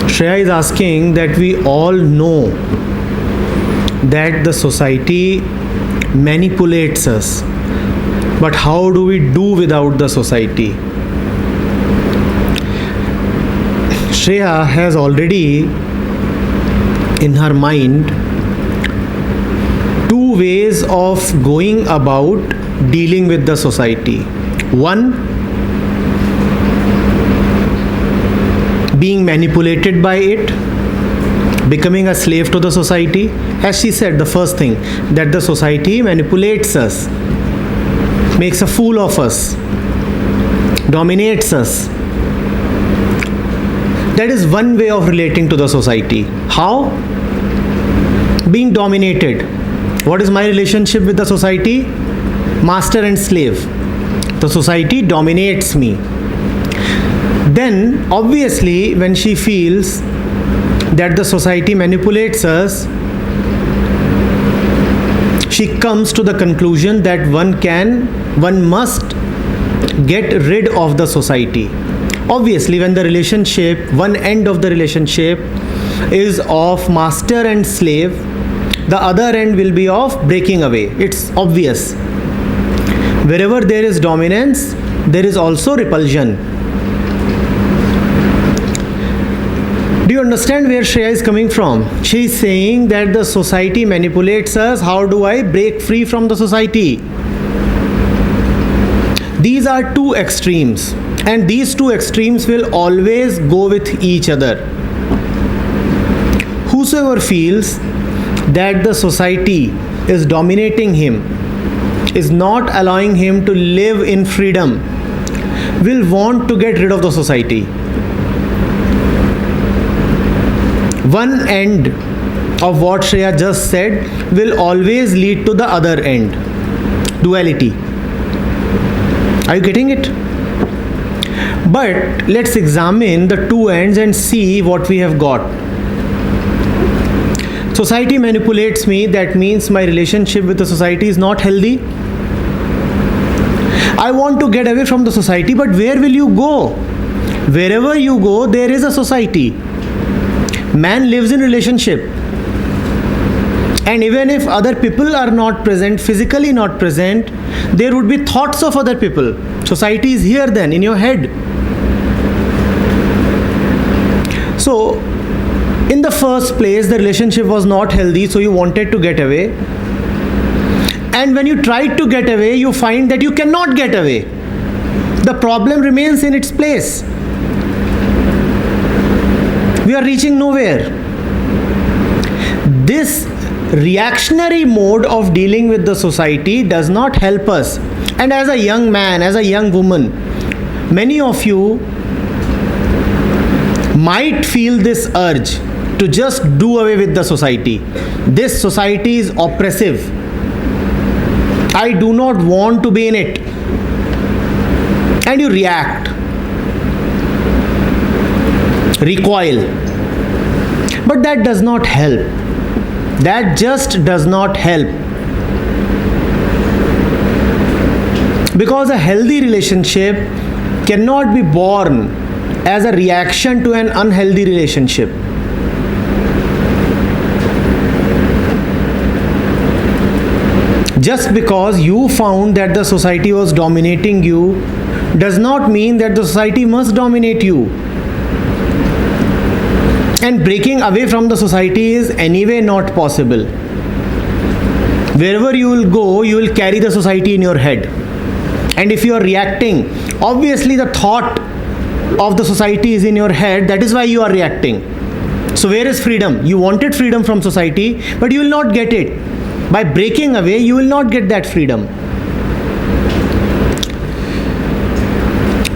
Shreya is asking that we all know that the society manipulates us, but how do we do without the society? Shreya has already in her mind two ways of going about dealing with the society. One, being manipulated by it, becoming a slave to the society. As she said, the first thing, that the society manipulates us, makes a fool of us, dominates us. That is one way of relating to the society. How? Being dominated. What is my relationship with the society? Master and slave. The society dominates me. Then, obviously, when she feels that the society manipulates us, she comes to the conclusion that one must get rid of the society. Obviously, when the relationship, one end of the relationship is of master and slave, the other end will be of breaking away. It's obvious. Wherever there is dominance, there is also repulsion. Do you understand where Shreya is coming from? She is saying that the society manipulates us. How do I break free from the society? These are two extremes, and these two extremes will always go with each other. Whosoever feels that the society is dominating him, is not allowing him to live in freedom, will want to get rid of the society. One end of what Shreya just said will always lead to the other end. Duality. Are you getting it? But let's examine the two ends and see what we have got. Society manipulates me, that means my relationship with the society is not healthy. I want to get away from the society, but where will you go? Wherever you go, there is a society. Man lives in relationship, and even if other people are not present, physically not present, there would be thoughts of other people. Society is here then, in your head. So in the first place, the relationship was not healthy, so you wanted to get away, and when you tried to get away, you find that you cannot get away. The problem remains in its place. We are reaching nowhere. This reactionary mode of dealing with the society does not help us. And as a young man, as a young woman, many of you might feel this urge to just do away with the society. This society is oppressive. I do not want to be in it. And you react. Recoil. But that does not help. That just does not help. Because a healthy relationship cannot be born as a reaction to an unhealthy relationship. Just because you found that the society was dominating you does not mean that the society must dominate you. And breaking away from the society is anyway not possible. Wherever you will go, you will carry the society in your head. And if you are reacting, obviously the thought of the society is in your head, that is why you are reacting. So where is freedom? You wanted freedom from society, but you will not get it. By breaking away, you will not get that freedom.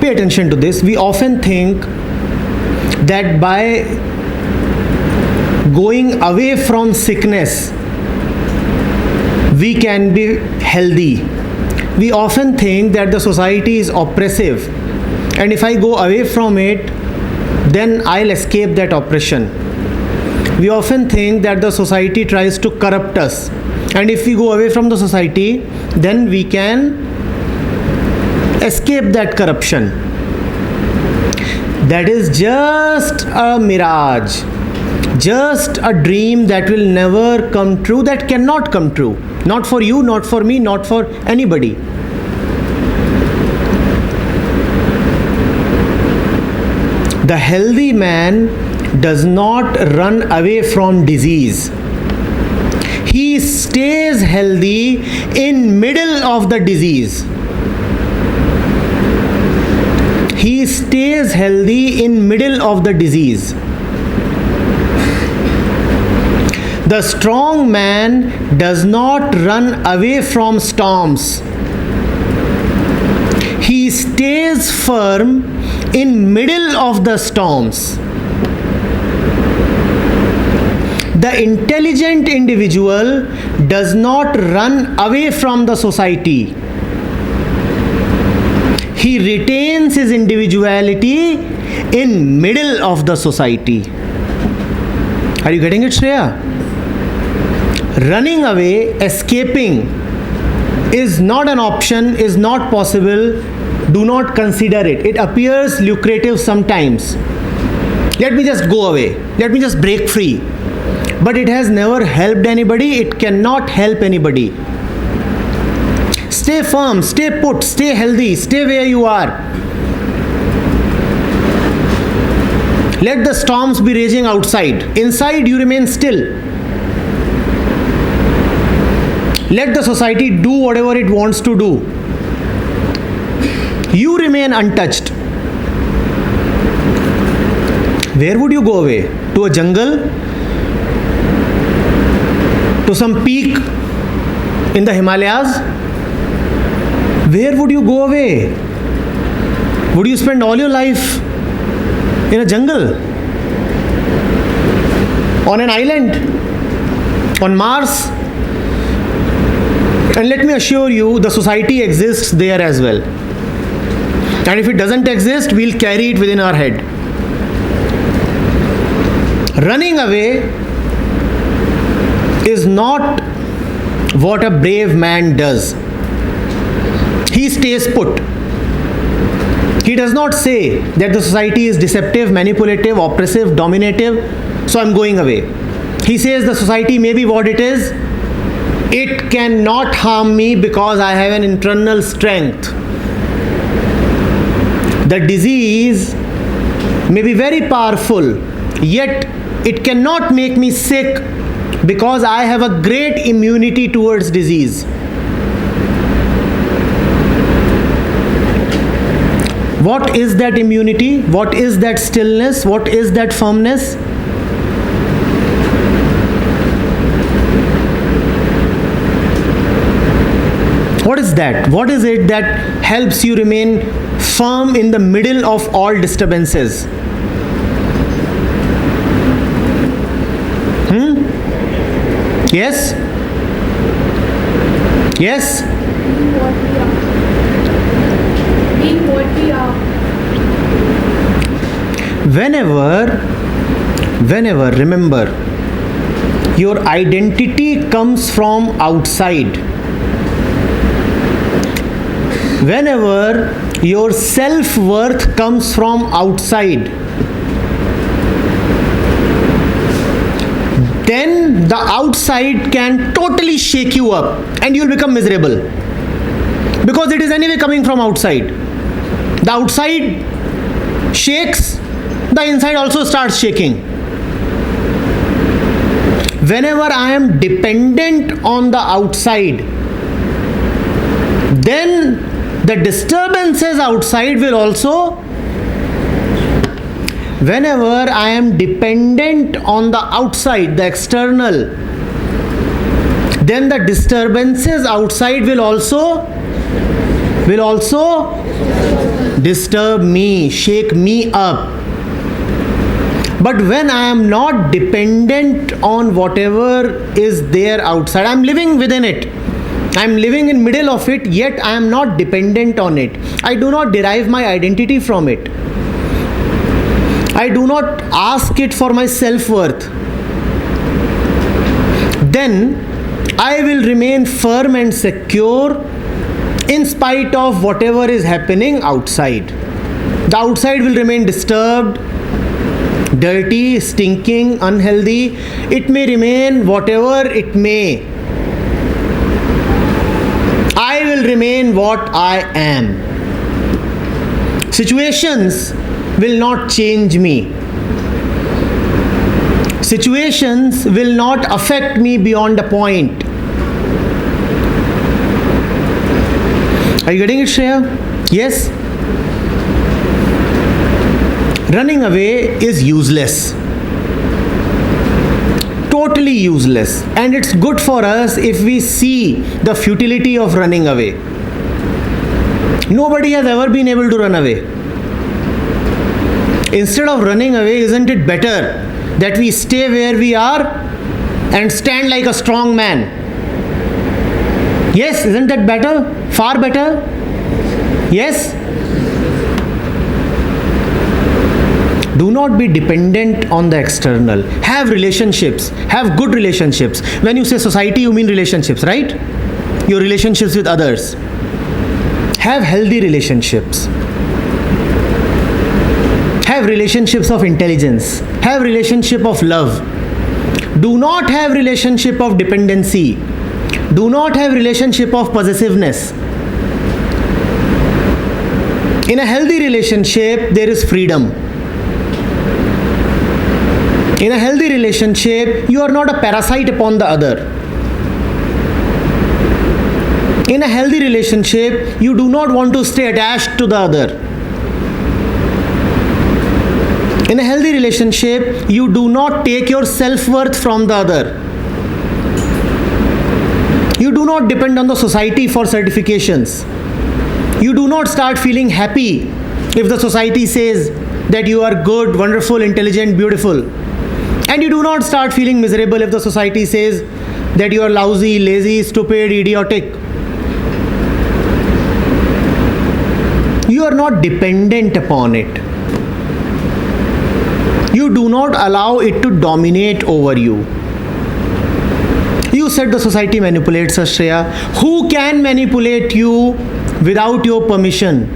Pay attention to this. We often think that by going away from sickness, we can be healthy. We often think that the society is oppressive, and if I go away from it, then I'll escape that oppression. We often think that the society tries to corrupt us, and if we go away from the society, then we can escape that corruption. that is just a mirage, just a dream that will never come true, that cannot come true. Not for you, not for me, not for anybody. The healthy man does not run away from disease. He stays healthy in middle of the disease. He stays healthy in middle of the disease. The strong man does not run away from storms. He stays firm in middle of the storms. The intelligent individual does not run away from the society. He retains his individuality in middle of the society. Are you getting it, Shreya? Running away, escaping is not an option, is not possible. Do not consider it. It appears lucrative sometimes. Let me just go away. Let me just break free. But it has never helped anybody. It cannot help anybody. Stay firm, stay put, stay healthy, stay where you are. Let the storms be raging outside. Inside, you remain still. Let the society do whatever it wants to do. You remain untouched. Where would you go away? To a jungle? To some peak in the Himalayas? Where would you go away? Would you spend all your life in a jungle? On an island? On Mars? And let me assure you, the society exists there as well. And if it doesn't exist, we'll carry it within our head. Running away is not what a brave man does. He stays put. He does not say that the society is deceptive, manipulative, oppressive, dominative, so I'm going away. He says the society may be what it is. It cannot harm me because I have an internal strength. The disease may be very powerful, yet it cannot make me sick because I have a great immunity towards disease. What is that immunity? What is that stillness? What is that firmness? What is that? What is it that helps you remain firm in the middle of all disturbances? Yes? Yes? Being what we are. Whenever, remember, your identity comes from outside. Whenever your self-worth comes from outside, then the outside can totally shake you up and you'll become miserable. Because it is anyway coming from outside. The outside shakes, the inside also starts shaking. Whenever I am dependent on the outside, then the disturbances outside will also. Whenever I am dependent on the outside, the external, then the disturbances outside will also disturb me, shake me up. But when I am not dependent on whatever is there outside, I am living within it. I am living in middle of it, yet I am not dependent on it. I do not derive my identity from it. I do not ask it for my self-worth. Then I will remain firm and secure in spite of whatever is happening outside. The outside will remain disturbed, dirty, stinking, unhealthy. It may remain whatever it may. I will remain what I am. Situations will not change me. Situations will not affect me beyond a point. Are you getting it, Shreya? Yes? Running away is useless. Totally useless. And it's good for us if we see the futility of running away. Nobody has ever been able to run away. Instead of running away, isn't it better that we stay where we are and stand like a strong man? Yes, isn't that better? Far better? Yes? Do not be dependent on the external. Have relationships. Have good relationships. When you say society, you mean relationships, right? Your relationships with others. Have healthy relationships. Have relationships of intelligence. Have relationship of love. Do not have relationship of dependency. Do not have relationship of possessiveness. In a healthy relationship, there is freedom. In a healthy relationship, you are not a parasite upon the other. In a healthy relationship, you do not want to stay attached to the other. In a healthy relationship, you do not take your self-worth from the other. You do not depend on the society for certifications. You do not start feeling happy if the society says that you are good, wonderful, intelligent, beautiful. And you do not start feeling miserable if the society says that you are lousy, lazy, stupid, idiotic. You are not dependent upon it. You do not allow it to dominate over you. You said the society manipulates us, Shreya. Who can manipulate you without your permission?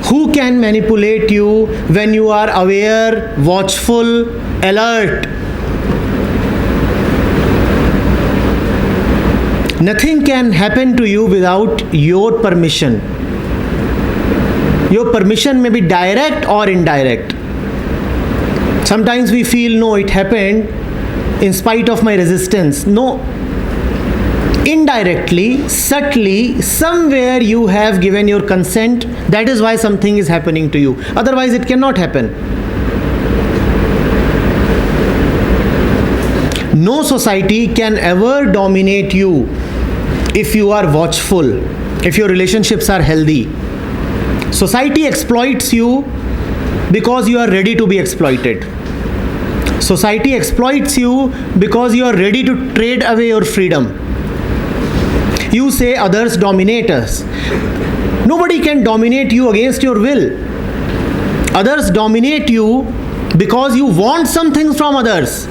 Who can manipulate you when you are aware, watchful, alert? Nothing can happen to you without your permission. Your permission may be direct or indirect. Sometimes we feel, no, it happened in spite of my resistance. No. Indirectly, subtly, somewhere you have given your consent. That is why something is happening to you. Otherwise, it cannot happen. No society can ever dominate you if you are watchful, if your relationships are healthy. Society exploits you because you are ready to be exploited. Society exploits you because you are ready to trade away your freedom. You say others dominate us. Nobody can dominate you against your will. Others dominate you because you want some things from others.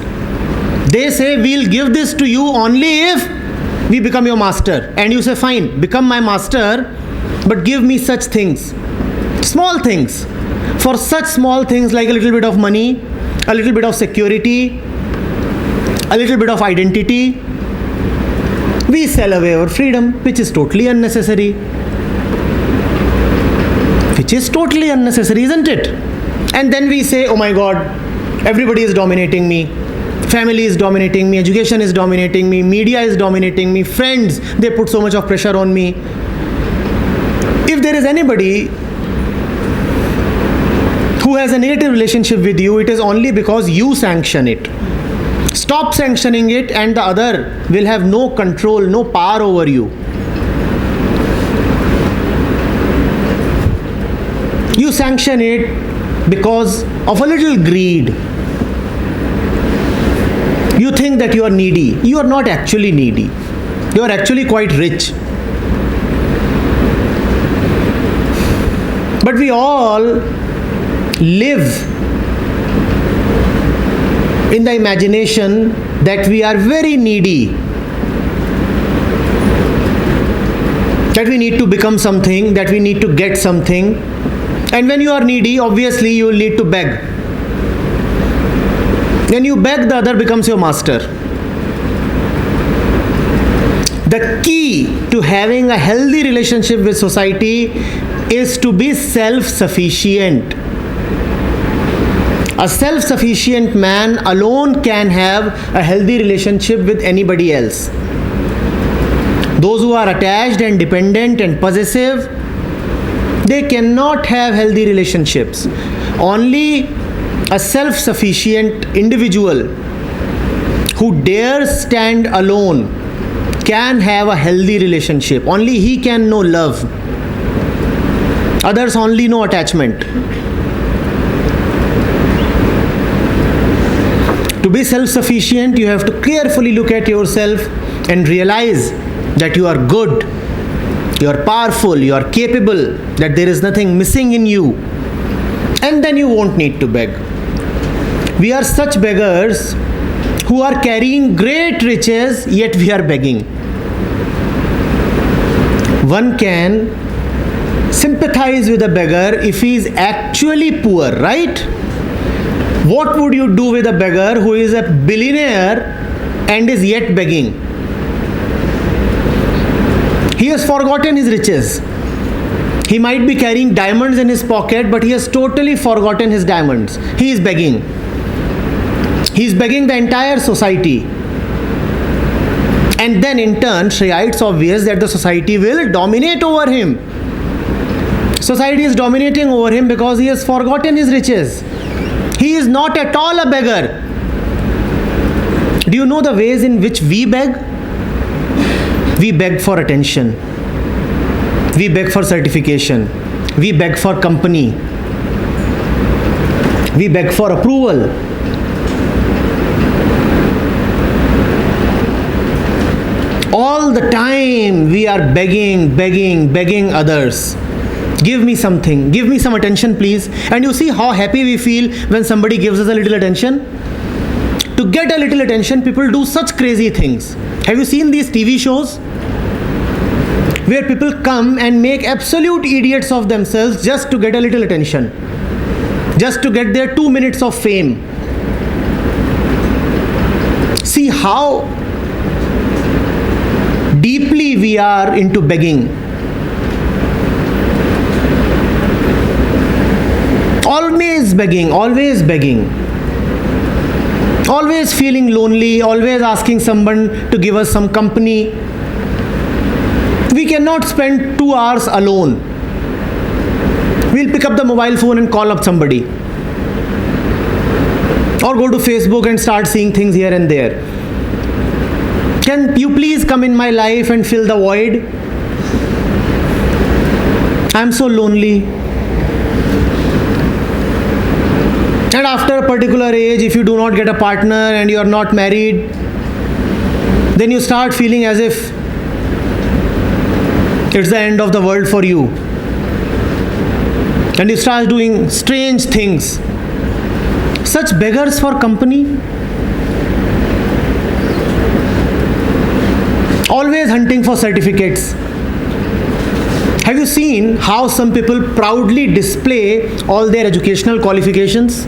They say, we'll give this to you only if we become your master. And you say, fine, become my master, but give me such things. Small things. For such small things like a little bit of money, a little bit of security, a little bit of identity, we sell away our freedom, which is totally unnecessary. Which is totally unnecessary, isn't it? And then we say, oh my God, everybody is dominating me. Family is dominating me. Education is dominating me. Media is dominating me. Friends, they put so much of pressure on me. If there is anybody who has a negative relationship with you, it is only because you sanction it. Stop sanctioning it and the other will have no control, no power over you. You sanction it because of a little greed. You think that you are needy. You are not actually needy. You are actually quite rich. But we all live in the imagination that we are very needy. that we need to become something, that we need to get something. And when you are needy, obviously you will need to beg. When you beg, the other becomes your master. The key to having a healthy relationship with society is to be self-sufficient. A self-sufficient man alone can have a healthy relationship with anybody else. Those who are attached and dependent and possessive, they cannot have healthy relationships. Only a self-sufficient individual who dares stand alone can have a healthy relationship. Only he can know love. Others only know attachment. To be self-sufficient, you have to carefully look at yourself and realize that you are good, you are powerful, you are capable, that there is nothing missing in you. And then you won't need to beg. We are such beggars who are carrying great riches, yet we are begging. One can sympathize with a beggar if he is actually poor, right? What would you do with a beggar who is a billionaire and is yet begging? He has forgotten his riches. He might be carrying diamonds in his pocket, but he has totally forgotten his diamonds. He is begging. He is begging the entire society. And then in turn, Shreya, it's obvious that the society will dominate over him. Society is dominating over him because he has forgotten his riches. He is not at all a beggar. Do you know the ways in which we beg? We beg for attention. We beg for certification. We beg for company. We beg for approval. All the time we are begging others. Give me something. Give me some attention, please. And you see how happy we feel when somebody gives us a little attention? To get a little attention, people do such crazy things. Have you seen these TV shows? Where people come and make absolute idiots of themselves just to get a little attention. Just to get their 2 minutes of fame. See how deeply we are into begging. Always begging, always begging. Always feeling lonely, always asking someone to give us some company. We cannot spend 2 hours alone. We'll pick up the mobile phone and call up somebody. Or go to Facebook and start seeing things here and there. Can you please come in my life and fill the void? I'm so lonely. And after a particular age, if you do not get a partner and you are not married, then you start feeling as if it's the end of the world for you. And you start doing strange things. Such beggars for company. Always hunting for certificates. Have you seen how some people proudly display all their educational qualifications?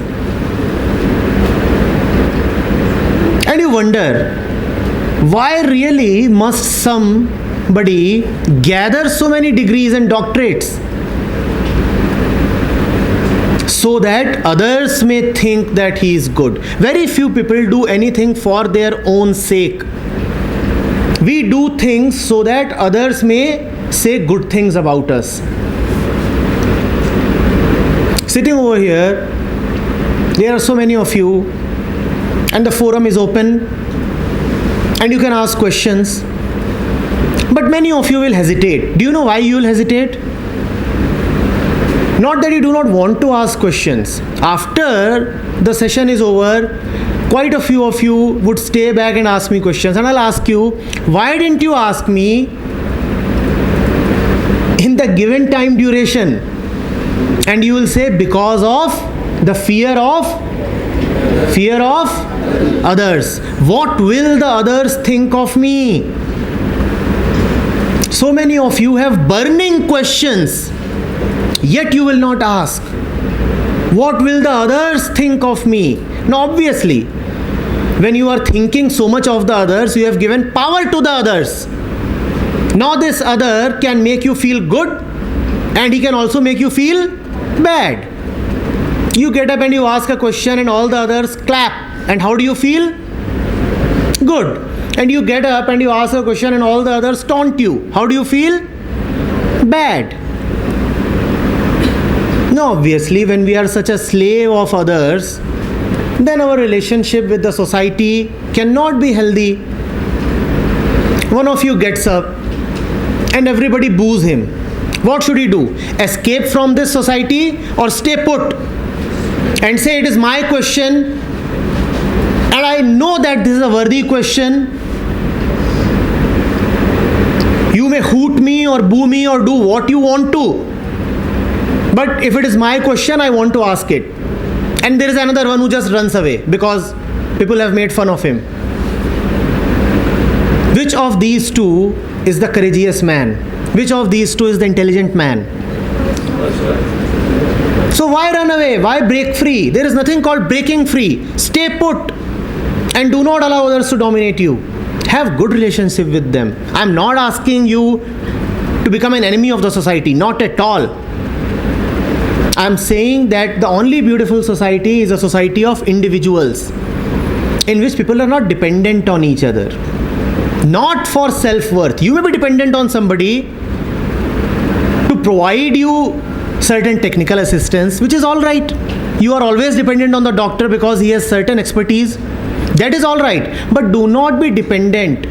And you wonder, why really must somebody gather so many degrees and doctorates? So that others may think that he is good. Very few people do anything for their own sake. We do things so that others may say good things about us. Sitting over here, there are so many of you, and the forum is open, and you can ask questions. But many of you will hesitate. Do you know why you will hesitate? Not that you do not want to ask questions. After the session is over, quite a few of you would stay back and ask me questions. And I'll ask you, why didn't you ask me in the given time duration? And you will say, because of the fear of others. What will the others think of me? So many of you have burning questions, yet you will not ask. What will the others think of me? Now, obviously, when you are thinking so much of the others, you have given power to the others. Now, this other can make you feel good, and he can also make you feel bad. You get up and you ask a question, and all the others clap. And how do you feel? Good. And you get up and you ask a question, and all the others taunt you. How do you feel? Bad. Now, obviously, when we are such a slave of others, then our relationship with the society cannot be healthy. One of you gets up and everybody boos him. What should he do? Escape from this society or stay put and say, it is my question and I know that this is a worthy question. You may hoot me or boo me or do what you want to. But if it is my question, I want to ask it. And there is another one who just runs away because people have made fun of him. Which of these two is the courageous man? Which of these two is the intelligent man? So why run away? Why break free? There is nothing called breaking free. Stay put and do not allow others to dominate you. Have good relationship with them. I am not asking you to become an enemy of the society. Not at all. I am saying that the only beautiful society is a society of individuals in which people are not dependent on each other. Not for self-worth. You may be dependent on somebody to provide you certain technical assistance, which is all right. You are always dependent on the doctor because he has certain expertise. That is all right. But do not be dependent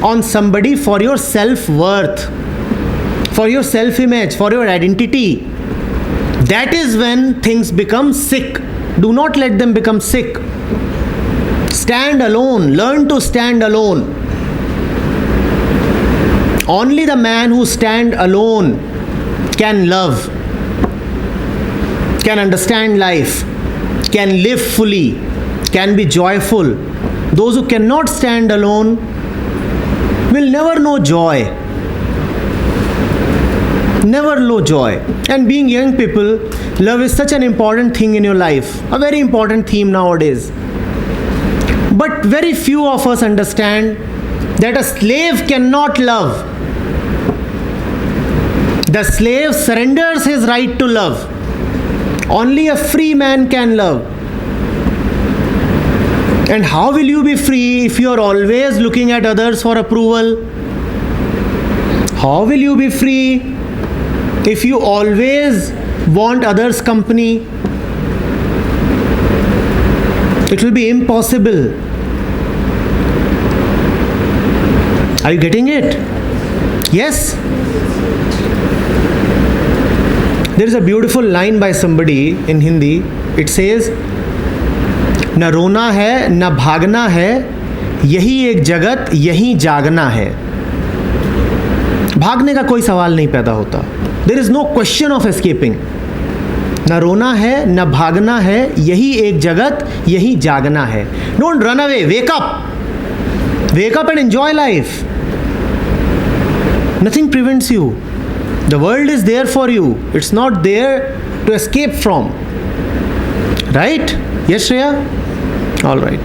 on somebody for your self-worth, for your self-image, for your identity. That is when things become sick. Do not let them become sick. Stand alone. Learn to stand alone. Only the man who stands alone can love, can understand life, can live fully, can be joyful. Those who cannot stand alone will never know joy. Never know joy. And being young people, love is such an important thing in your life, a very important theme nowadays. But very few of us understand that a slave cannot love. The slave surrenders his right to love. Only a free man can love. And how will you be free if you are always looking at others for approval? How will you be free if you always want others' company? It will be impossible. Are you getting it? Yes? There is a beautiful line by somebody in Hindi. It says, न रोना है न भागना है, यही एक जगत यही जागना है. भागने का कोई सवाल नहीं पैदा होता. There is no question of escaping. न रोना है न भागना है, यही एक जगत यही जागना है. Don't run away. Wake up. Wake up and enjoy life. Nothing prevents you. The world is there for you. It's not there to escape from. Right? Yes, Shreya? All right.